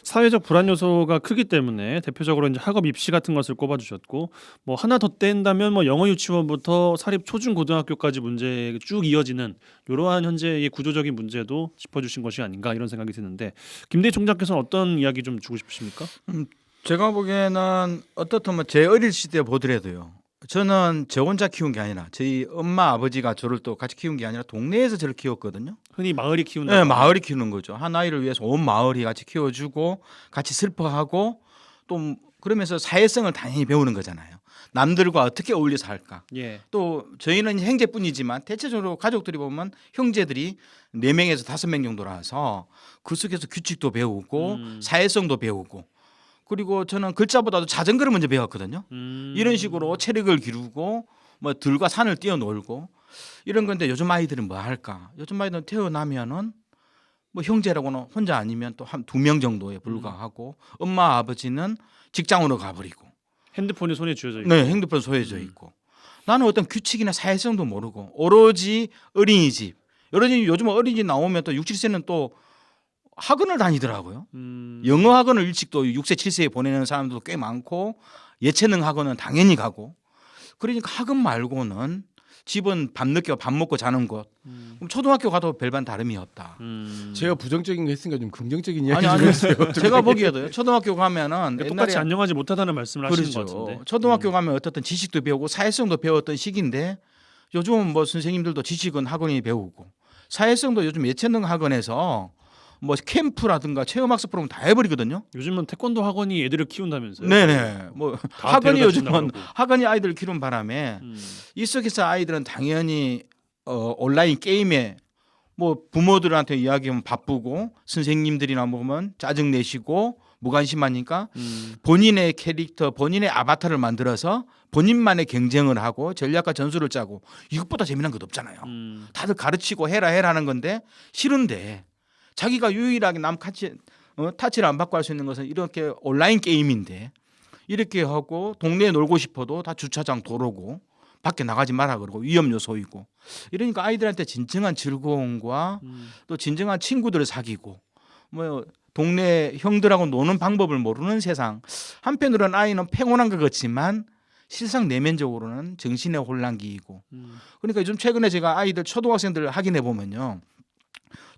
사회적 불안 요소가 크기 때문에 대표적으로 이제 학업 입시 같은 것을 꼽아주셨고, 뭐 하나 더 뗀다면 뭐 영어 유치원부터 사립 초중 고등학교까지 문제 쭉 이어지는 이러한 현재의 구조적인 문제도 짚어주신 것이 아닌가 이런 생각이 드는데, 김대희 총장께서는 어떤 이야기 좀 주고 싶으십니까? 제가 보기에는 어떻든 제 어릴 시대 보더라도요. 저는 저 혼자 키운 게 아니라 저희 엄마 아버지가 저를 또 같이 키운 게 아니라 동네에서 저를 키웠거든요. 흔히 마을이 키운다. 네, 마을이 키우는 거죠. 한 아이를 위해서 온 마을이 같이 키워주고 같이 슬퍼하고 또 그러면서 사회성을 당연히 배우는 거잖아요. 남들과 어떻게 어울려 살까. 예. 또 저희는 형제뿐이지만 대체적으로 가족들이 보면 형제들이 4명에서 5명 정도라서 그 속에서 규칙도 배우고 사회성도 배우고, 그리고 저는 글자보다도 자전거를 먼저 배웠거든요. 이런 식으로 체력을 기르고 뭐 들과 산을 뛰어놀고 이런 건데, 요즘 아이들은 뭐 할까? 요즘 아이들은 태어나면은 뭐 형제라고는 혼자 아니면 또 한 2명 정도에 불과하고 엄마 아버지는 직장으로 가버리고 핸드폰이 손에 쥐어져 있고. 네, 핸드폰 소외져 있고 나는 어떤 규칙이나 사회성도 모르고 오로지 어린이집. 요즘 어린이집 나오면 또 6, 7세는 또 학원을 다니더라고요. 영어 학원을 일찍 또 6세, 7세에 보내는 사람들도 꽤 많고 예체능 학원은 당연히 가고, 그러니까 학원 말고는 집은 밤늦게 밥 먹고 자는 것. 그럼 초등학교 가도 별반 다름이 없다. 제가 부정적인 거 했으니까 좀 긍정적인 이야기 아니 좀 해주세요. 제가 보기에도요. 초등학교 가면은 그러니까 똑같이 안녕하지 못하다는 말씀을 하시는 것 같은데. 그렇죠. 초등학교 가면 어떻든 지식도 배우고 사회성도 배웠던 시기인데, 요즘은 뭐 선생님들도 지식은 학원이 배우고 사회성도 요즘 예체능 학원에서 뭐 캠프라든가 체험학습 프로그램 다 해버리거든요. 요즘은 태권도 학원이 애들을 키운다면서요? 네네. 뭐 다 학원이 데려다 요즘은 준다고 그러고. 학원이 아이들을 키우는 바람에 이 속에서 아이들은 당연히 온라인 게임에 뭐 부모들한테 이야기하면 바쁘고 선생님들이나 보면 짜증 내시고 무관심하니까 본인의 캐릭터, 본인의 아바타를 만들어서 본인만의 경쟁을 하고 전략과 전술을 짜고, 이것보다 재미난 것 없잖아요. 다들 가르치고 해라 하는 건데 싫은데, 자기가 유일하게 남 같이 타치를 안 받고 할 수 있는 것은 이렇게 온라인 게임인데, 이렇게 하고 동네에 놀고 싶어도 다 주차장 도로고 밖에 나가지 마라 그러고 위험 요소이고, 이러니까 아이들한테 진정한 즐거움과 또 진정한 친구들을 사귀고 뭐 동네 형들하고 노는 방법을 모르는 세상. 한편으로는 아이는 평온한 것 같지만 실상 내면적으로는 정신의 혼란기이고. 그러니까 요즘 최근에 제가 아이들 초등학생들 확인해 보면요,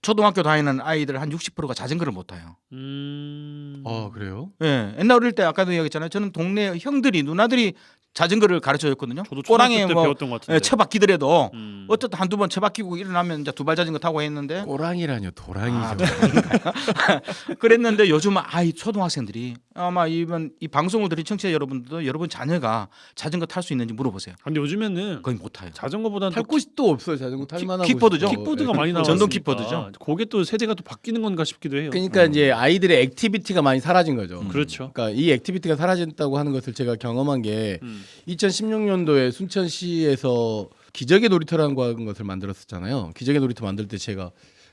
초등학교 다니는 아이들 한 60%가 자전거를 못 타요. 아 그래요? 예, 옛날 어릴 때 아까도 얘기했잖아요. 저는 동네 형들이 누나들이 자전거를 가르쳐줬거든요. 저도 꼬랑에 초등학교 때 뭐 배웠던 것 같은데. 예, 처박히더라도 어쨌든 한두 번 처박히고 일어나면 이제 2발 자전거 타고 했는데, 꼬랑이라뇨, 도랑이죠. 그랬는데 요즘 아이 초등학생들이 아마 이번 이 방송을 들은 청취자 여러분들도 여러분 자녀가 자전거 탈 수 있는지 물어보세요. 근데 요즘에는 거의 못 타요. 자전거보다는 탈 곳이 또 없어요. 자전거 탈 만한 킥보드죠? 곳이. 킥보드가 많이 나와. 전동 킥보드죠. 그게 또 세대가 또 바뀌는 건가 싶기도 해요. 그러니까 이제 아이들의 액티비티가 많이 사라진 거죠. 그렇죠. 그러니까 이 액티비티가 사라졌다고 하는 것을 제가 경험한 게 2016년도에 순천시에서 기적의 놀이터라는 것을 만들었었잖아요. 기적의 놀이터 만들 때 제가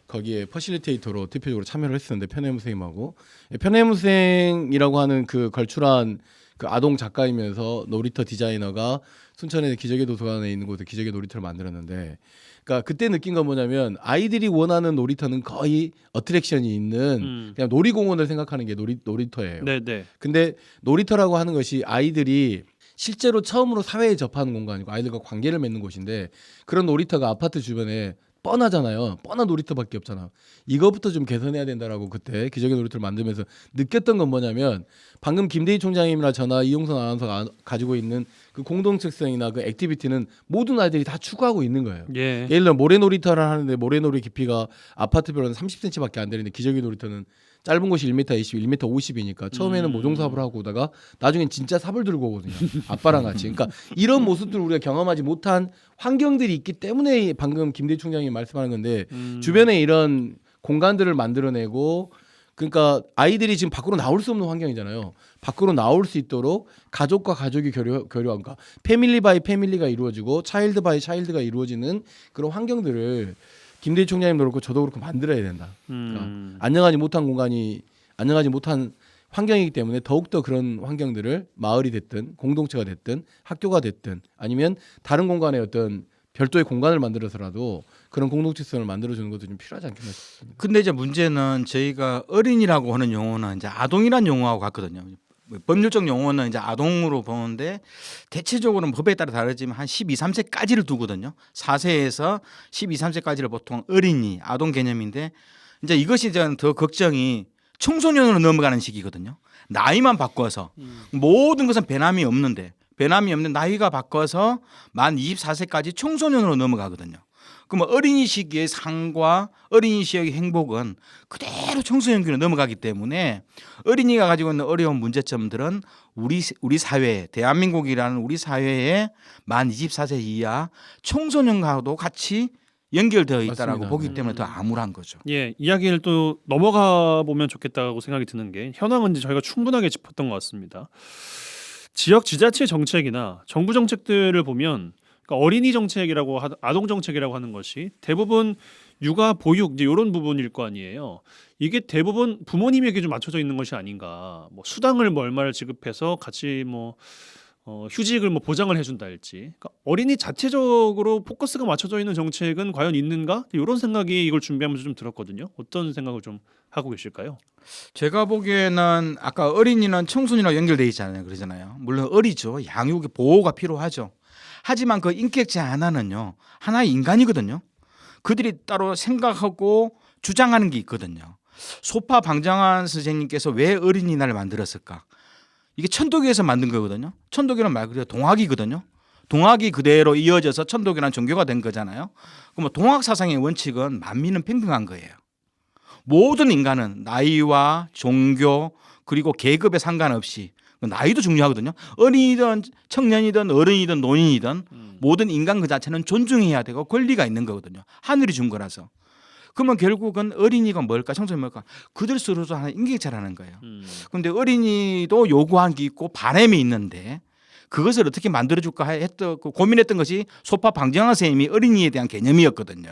거기에 퍼실리테이터로 대표적으로 참여를 했었는데, 편혜무 선생님하고. 편혜무 선생이라고 하는 그 걸출한 그 아동 작가이면서 놀이터 디자이너가 순천의 기적의 도서관에 있는 곳에 기적의 놀이터를 만들었는데, 그러니까 그때 느낀 건 뭐냐면 아이들이 원하는 놀이터는 거의 어트랙션이 있는 그냥 놀이공원을 생각하는 게 놀이터예요. 네네. 근데 놀이터라고 하는 것이 아이들이 실제로 처음으로 사회에 접하는 공간이고 아이들과 관계를 맺는 곳인데, 그런 놀이터가 아파트 주변에 뻔하잖아요. 뻔한 놀이터밖에 없잖아. 이거부터 좀 개선해야 된다라고 그때 기적의 놀이터를 만들면서 느꼈던 건 뭐냐면, 방금 김대희 총장님이나 저나 이용선 아나운서가 가지고 있는 그 공동특성이나 그 액티비티는 모든 아이들이 다 추구하고 있는 거예요. 예. 예를 들어 모래놀이터를 하는데 모래놀이 깊이가 아파트별로는 30cm밖에 안 되는데 기적의 놀이터는 짧은 곳이 1m 20, 1m 50이니까 처음에는 모종삽을 하고 오다가 나중엔 진짜 삽을 들고 오거든요. 아빠랑 같이. 그러니까 이런 모습들을 우리가 경험하지 못한 환경들이 있기 때문에 방금 김대희 총장이 말씀하는 건데 주변에 이런 공간들을 만들어내고 그러니까 아이들이 지금 밖으로 나올 수 없는 환경이잖아요. 밖으로 나올 수 있도록 가족과 가족이 교류한가, 패밀리 바이 패밀리가 이루어지고 차일드 바이 차일드가 이루어지는 그런 환경들을 김대희 총장님도 그렇고 저도 그렇고 만들어야 된다. 그러니까 안녕하지 못한 공간이 안녕하지 못한 환경이기 때문에 더욱더 그런 환경들을 마을이 됐든 공동체가 됐든 학교가 됐든 아니면 다른 공간에 어떤 별도의 공간을 만들어서라도 그런 공동체성을 만들어주는 것도 좀 필요하지 않겠나 싶습니다. 근데 이제 문제는 저희가 어린이라고 하는 용어는 이제 아동이란 용어하고 같거든요. 법률적 용어는 이제 아동으로 보는데 대체적으로는 법에 따라 다르지만 한 12, 13세까지를 두거든요. 4세에서 12, 13세까지를 보통 어린이, 아동 개념인데 이제 이것이 저는 더 걱정이 청소년으로 넘어가는 시기거든요. 나이만 바꿔서 모든 것은 배남이 없는데 나이가 바꿔서 만 24세까지 청소년으로 넘어가거든요. 그러면 어린이 시기의 삶과 어린이 시기의 행복은 그대로 청소년기로 넘어가기 때문에 어린이가 가지고 있는 어려운 문제점들은 우리 사회, 대한민국이라는 우리 사회에 만 24세 이하 청소년과도 같이 연결되어 있다라고 맞습니다. 보기 때문에 더 암울한 거죠. 예, 이야기를 또 넘어가 보면 좋겠다고 생각이 드는 게 현황은 이제 저희가 충분하게 짚었던 것 같습니다. 지역 지자체 정책이나 정부 정책들을 보면 그러니까 어린이 정책이라고 아동 정책이라고 하는 것이 대부분 육아 보육 이제 이런 부분일 거 아니에요. 이게 대부분 부모님에게 좀 맞춰져 있는 것이 아닌가. 뭐 수당을 뭐 얼마를 지급해서 같이 뭐 휴직을 뭐 보장을 해준다할지. 그러니까 어린이 자체적으로 포커스가 맞춰져 있는 정책은 과연 있는가? 이런 생각이 이걸 준비하면서 좀 들었거든요. 어떤 생각을 좀 하고 계실까요? 제가 보기에는 아까 어린이는 청소년이랑 연결돼 있잖아요. 그러잖아요. 물론 어리죠. 양육의 보호가 필요하죠. 하지만 그 인격체 하나는요. 하나의 인간이거든요. 그들이 따로 생각하고 주장하는 게 있거든요. 소파 방정환 선생님께서 왜 어린이날을 만들었을까? 이게 천도교에서 만든 거거든요. 천도교는 말 그대로 동학이거든요. 동학이 그대로 이어져서 천도교라는 종교가 된 거잖아요. 그럼 동학 사상의 원칙은 만민은 평등한 거예요. 모든 인간은 나이와 종교 그리고 계급에 상관없이 나이도 중요하거든요. 어린이든 청년이든 어른이든 노인이든 모든 인간 그 자체는 존중해야 되고 권리가 있는 거거든요. 하늘이 준 거라서. 그러면 결국은 어린이가 뭘까 청소년 뭘까 그들 스스로도 하나 인격체라는 거예요. 그런데 어린이도 요구한 게 있고 바람이 있는데 그것을 어떻게 만들어줄까 했던 고민했던 것이 소파 방정환 선생님이 어린이에 대한 개념이었거든요.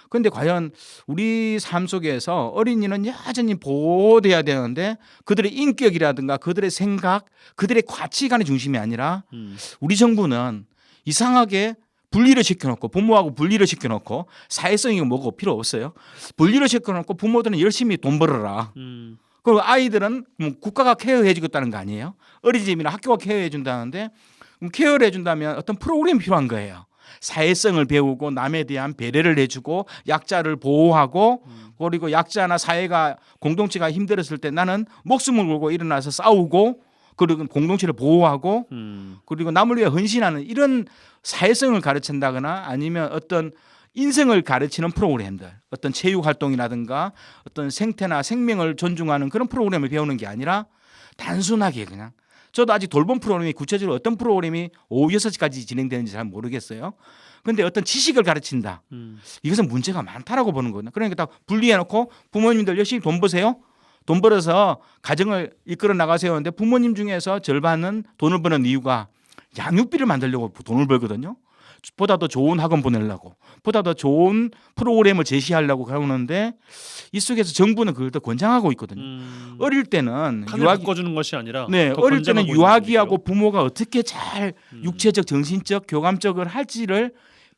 그런데 과연 우리 삶 속에서 어린이는 여전히 보호돼야 되는데 그들의 인격이라든가 그들의 생각, 그들의 가치관의 중심이 아니라 우리 정부는 이상하게 분리를 시켜놓고 부모하고 분리를 시켜놓고 사회성이 뭐고 필요 없어요. 분리를 시켜놓고 부모들은 열심히 돈 벌어라. 그리고 아이들은 국가가 케어해 주겠다는 거 아니에요? 어린이집이나 학교가 케어해 준다는데 케어를 해준다면 어떤 프로그램이 필요한 거예요. 사회성을 배우고 남에 대한 배려를 해주고 약자를 보호하고 그리고 약자나 사회가 공동체가 힘들었을 때 나는 목숨을 걸고 일어나서 싸우고 그리고 공동체를 보호하고 그리고 남을 위해 헌신하는 이런 사회성을 가르친다거나 아니면 어떤 인성을 가르치는 프로그램들 어떤 체육활동이라든가 어떤 생태나 생명을 존중하는 그런 프로그램을 배우는 게 아니라 단순하게 그냥 저도 아직 돌봄 프로그램이 구체적으로 어떤 프로그램이 오후 6시까지 진행되는지 잘 모르겠어요. 그런데 어떤 지식을 가르친다. 이것은 문제가 많다라고 보는 거거든요. 그러니까 딱 분리해놓고 부모님들 열심히 돈 버세요. 돈 벌어서 가정을 이끌어 나가세요 하는데 부모님 중에서 절반은 돈을 버는 이유가 양육비를 만들려고 돈을 벌거든요. 보다 더 좋은 학원 보내려고 보다 더 좋은 프로그램을 제시하려고 그러는데 이 속에서 정부는 그걸 더 권장하고 있거든요. 어릴 때는 판을 바꿔주는 것이 아니라 네, 더 어릴 때는 권장하고 있는 유아기하고 분위기죠. 부모가 어떻게 잘 육체적, 정신적, 교감적을 할지를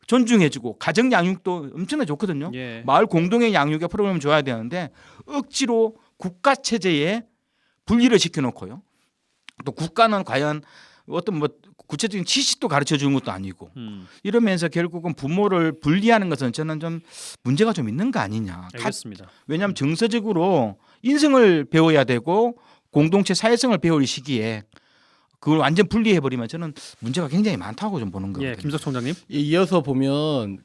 존중해주고 가정 양육도 엄청나게 좋거든요. 예. 마을 공동의 양육의 프로그램을 줘야 되는데 억지로 국가 체제에 분리를 시켜놓고요. 또 국가는 과연 어떤 뭐 구체적인 지식도 가르쳐 주는 것도 아니고 이러면서 결국은 부모를 분리하는 것은 저는 좀 문제가 좀 있는 거 아니냐. 알겠습니다. 왜냐하면 정서적으로 인성을 배워야 되고 공동체 사회성을 배울 시기에 그걸 완전 분리해 버리면 저는 문제가 굉장히 많다고 좀 보는 거거든요. 예, 김석 총장님. 이어서 보면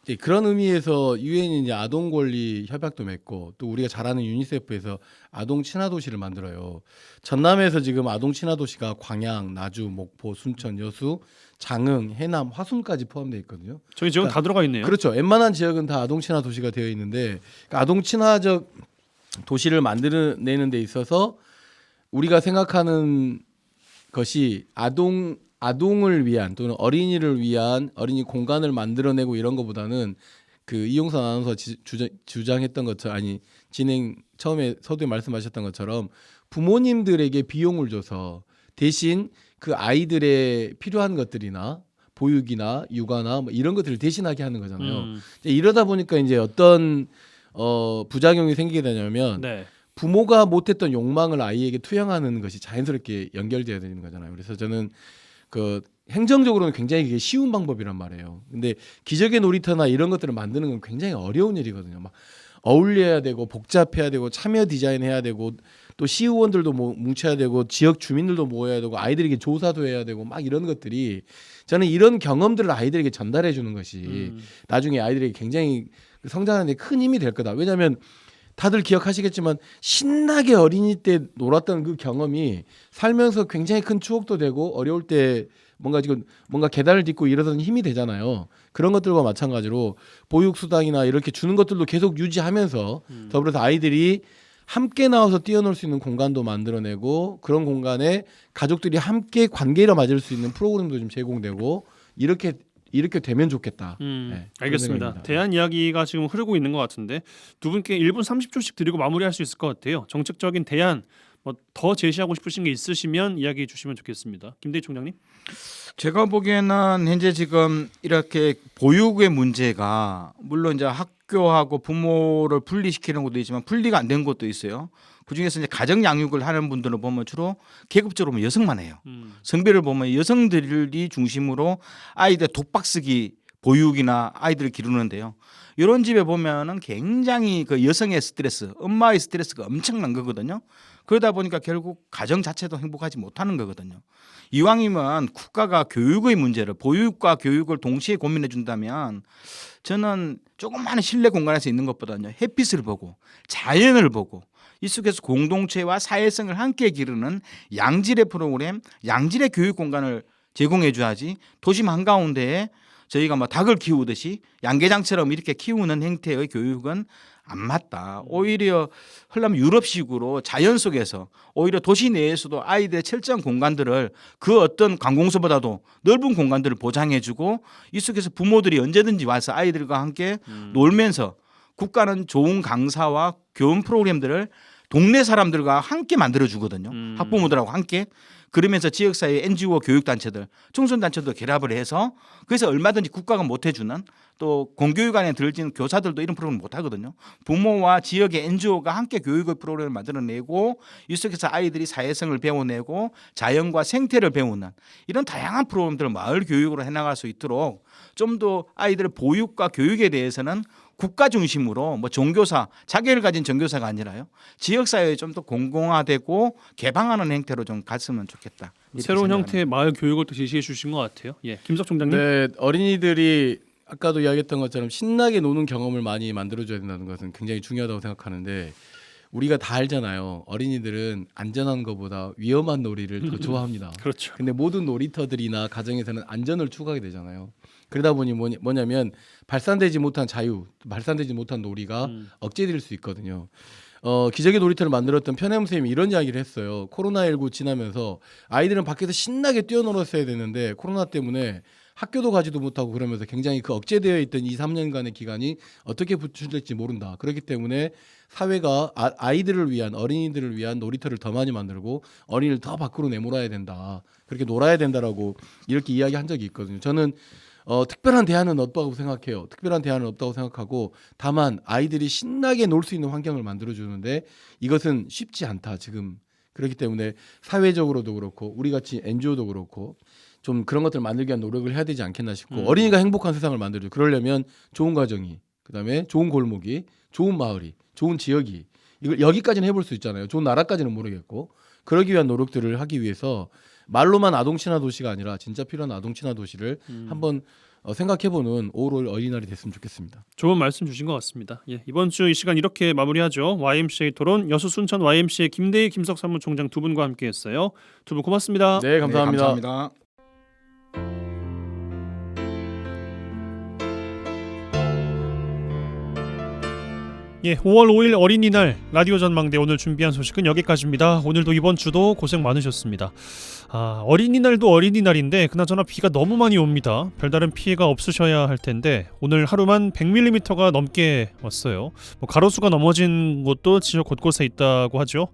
이제 그런 의미에서 유엔이 이제 아동 권리 협약도 맺고 또 우리가 잘 아는 유니세프에서 아동 친화 도시를 만들어요. 전남에서 지금 아동 친화 도시가 광양, 나주, 목포, 순천, 여수, 장흥, 해남, 화순까지 포함되어 있거든요. 저희 지금 다 들어가 있네요. 그렇죠. 웬만한 지역은 다 아동 친화 도시가 되어 있는데 그러니까 아동 친화적 도시를 만들어내는 데 있어서 우리가 생각하는 것이 아동을 위한 또는 어린이를 위한 어린이 공간을 만들어내고 이런 것보다는 그 이용선 아나운서 주장했던 것처럼 진행 처음에 서두에 말씀하셨던 것처럼 부모님들에게 비용을 줘서 대신 그 아이들의 필요한 것들이나 보육이나 육아나 뭐 이런 것들을 대신하게 하는 거잖아요. 이제 이러다 보니까 이제 어떤 부작용이 생기게 되냐면 네. 부모가 못했던 욕망을 아이에게 투영하는 것이 자연스럽게 연결돼야 되는 거잖아요. 그래서 저는 그 행정적으로는 굉장히 그게 쉬운 방법이란 말이에요. 근데 기적의 놀이터나 이런 것들을 만드는 건 굉장히 어려운 일이거든요. 막 어울려야 되고 복잡해야 되고 참여 디자인해야 되고 또 시의원들도 뭉쳐야 되고 지역 주민들도 모여야 되고 아이들에게 조사도 해야 되고 막 이런 것들이 저는 이런 경험들을 아이들에게 전달해 주는 것이 나중에 아이들에게 굉장히 성장하는 데 큰 힘이 될 거다. 왜냐하면 다들 기억하시겠지만 신나게 어린이 때 놀았던 그 경험이 살면서 굉장히 큰 추억도 되고 어려울 때 뭔가 계단을 딛고 이러던 힘이 되잖아요. 그런 것들과 마찬가지로 보육수당이나 이렇게 주는 것들도 계속 유지하면서 더불어서 아이들이 함께 나와서 뛰어놀 수 있는 공간도 만들어내고 그런 공간에 가족들이 함께 관계를 맺을 수 있는 프로그램도 좀 제공되고 이렇게 되면 좋겠다. 네, 알겠습니다. 생각입니다. 대안 이야기가 지금 흐르고 있는 것 같은데 두 분께 1분 30초씩 드리고 마무리할 수 있을 것 같아요. 정책적인 대안 더 제시하고 싶으신 게 있으시면 이야기해 주시면 좋겠습니다. 김대희 총장님. 제가 보기에는 현재 지금 이렇게 보육의 문제가 물론 이제 학교하고 부모를 분리시키는 것도 있지만 분리가 안 된 것도 있어요. 그중에서 이제 가정 양육을 하는 분들을 보면 주로 계급적으로 보면 여성만 해요. 성별을 보면 여성들이 중심으로 아이들 독박쓰기 보육이나 아이들을 기르는데요. 이런 집에 보면은 굉장히 그 여성의 스트레스, 엄마의 스트레스가 엄청난 거거든요. 그러다 보니까 결국 가정 자체도 행복하지 못하는 거거든요. 이왕이면 국가가 교육의 문제를 보육과 교육을 동시에 고민해 준다면 저는 조그마한 실내 공간에서 있는 것보다는요. 햇빛을 보고 자연을 보고 이 속에서 공동체와 사회성을 함께 기르는 양질의 프로그램, 양질의 교육 공간을 제공해 줘야지 도심 한가운데에 저희가 뭐 닭을 키우듯이 양계장처럼 이렇게 키우는 형태의 교육은 안 맞다. 오히려 흘러면 유럽식으로 자연 속에서 오히려 도시 내에서도 아이들의 철저한 공간들을 그 어떤 관공서보다도 넓은 공간들을 보장해주고 이 속에서 부모들이 언제든지 와서 아이들과 함께 놀면서 국가는 좋은 강사와 교원 프로그램들을 동네 사람들과 함께 만들어주거든요. 학부모들하고 함께. 그러면서 지역사회 NGO 교육단체들, 청소년단체도 결합을 해서 그래서 얼마든지 국가가 못해주는 또 공교육 안에 들어있는 교사들도 이런 프로그램을 못하거든요. 부모와 지역의 NGO가 함께 교육의 프로그램을 만들어내고 이 속에서 아이들이 사회성을 배워내고 자연과 생태를 배우는 이런 다양한 프로그램들을 마을 교육으로 해나갈 수 있도록 좀 더 아이들의 보육과 교육에 대해서는 국가 중심으로 뭐 종교사, 자격을 가진 종교사가 아니라요. 지역사회에 좀 더 공공화되고 개방하는 형태로 좀 갔으면 좋겠다. 새로운 형태의 마을 교육을 또 제시해 주신 것 같아요. 예, 김석 총장님. 네, 어린이들이 아까도 이야기했던 것처럼 신나게 노는 경험을 많이 만들어줘야 된다는 것은 굉장히 중요하다고 생각하는데 우리가 다 알잖아요. 어린이들은 안전한 것보다 위험한 놀이를 더 좋아합니다. 그렇죠. 근데 모든 놀이터들이나 가정에서는 안전을 추구하게 되잖아요. 그러다 보니 뭐냐면 발산되지 못한 자유, 발산되지 못한 놀이가 억제될 수 있거든요. 기적의 놀이터를 만들었던 편혜영 선생님이 이런 이야기를 했어요. 코로나19 지나면서 아이들은 밖에서 신나게 뛰어놀았어야 되는데 코로나 때문에 학교도 가지도 못하고 그러면서 굉장히 그 억제되어 있던 2, 3년간의 기간이 어떻게 부출될지 모른다. 그렇기 때문에 사회가 아이들을 위한 어린이들을 위한 놀이터를 더 많이 만들고 어린이를 더 밖으로 내몰아야 된다. 그렇게 놀아야 된다라고 이렇게 이야기한 적이 있거든요. 저는 특별한 대안은 없다고 생각해요. 특별한 대안은 없다고 생각하고 다만 아이들이 신나게 놀 수 있는 환경을 만들어주는데 이것은 쉽지 않다. 지금 그렇기 때문에 사회적으로도 그렇고 우리 같이 NGO도 그렇고 좀 그런 것들을 만들기 위한 노력을 해야 되지 않겠나 싶고 어린이가 행복한 세상을 만들죠. 그러려면 좋은 가정이 그다음에 좋은 골목이 좋은 마을이 좋은 지역이 이걸 여기까지는 해볼 수 있잖아요. 좋은 나라까지는 모르겠고 그러기 위한 노력들을 하기 위해서 말로만 아동 친화 도시가 아니라 진짜 필요한 아동 친화 도시를 한번 생각해보는 5월 어린이날이 됐으면 좋겠습니다. 좋은 말씀 주신 것 같습니다. 예, 이번 주 이 시간 이렇게 마무리하죠. YMCA 토론 여수 순천 YMCA 김대희 김석 사무총장 두 분과 함께했어요. 두 분 고맙습니다. 네, 감사합니다. 네, 감사합니다. 예, 5월 5일 어린이날 라디오 전망대 오늘 준비한 소식은 여기까지입니다. 오늘도 이번 주도 고생 많으셨습니다. 어린이날도 어린이날인데 그나저나 비가 너무 많이 옵니다. 별다른 피해가 없으셔야 할 텐데 오늘 하루만 100mm가 넘게 왔어요. 가로수가 넘어진 곳도 지역 곳곳에 있다고 하죠.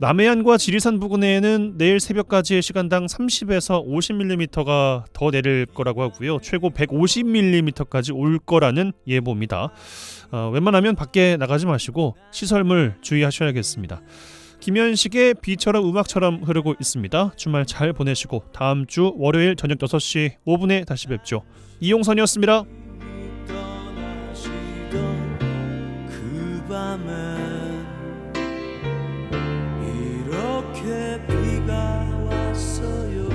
남해안과 지리산 부근에는 내일 새벽까지 시간당 30에서 50mm가 더 내릴 거라고 하고요. 최고 150mm까지 올 거라는 예보입니다. 웬만하면 밖에 나가지 마시고 시설물 주의하셔야겠습니다. 김현식의 비처럼 음악처럼 흐르고 있습니다. 주말 잘 보내시고 다음 주 월요일 저녁 6시 5분에 다시 뵙죠. 이용선이었습니다. 그 밤엔 이렇게 비가 왔어요.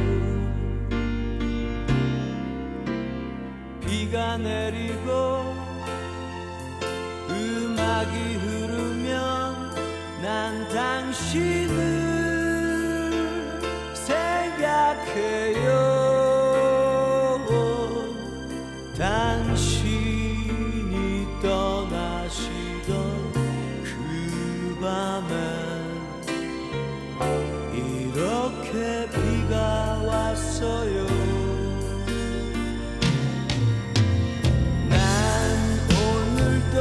비가 내리고 음악이 흐르면 난 당신을 생각해요. 당신이 떠나시던 그 밤엔 이렇게 비가 왔어요. 난 오늘도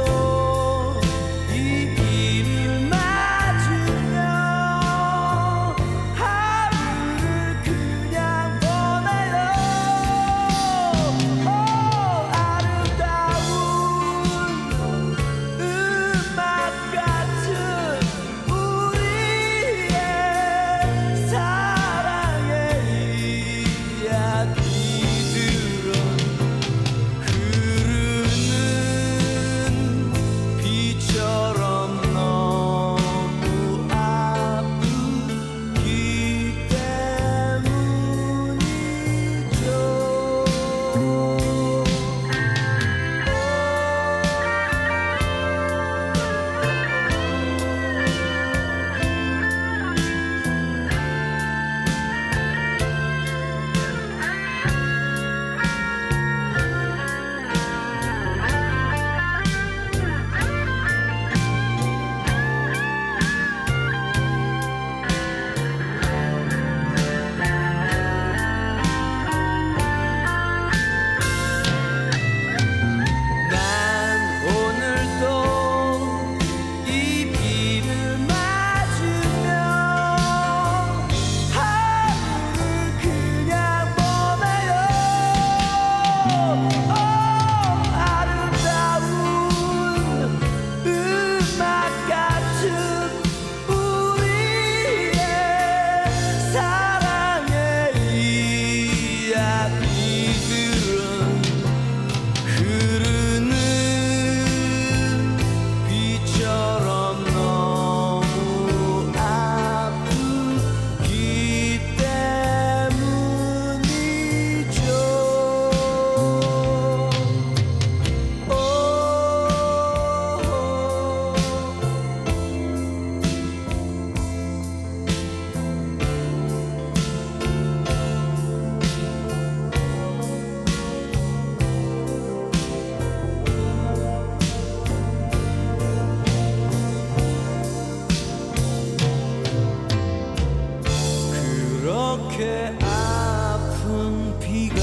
그렇게 아픈 비가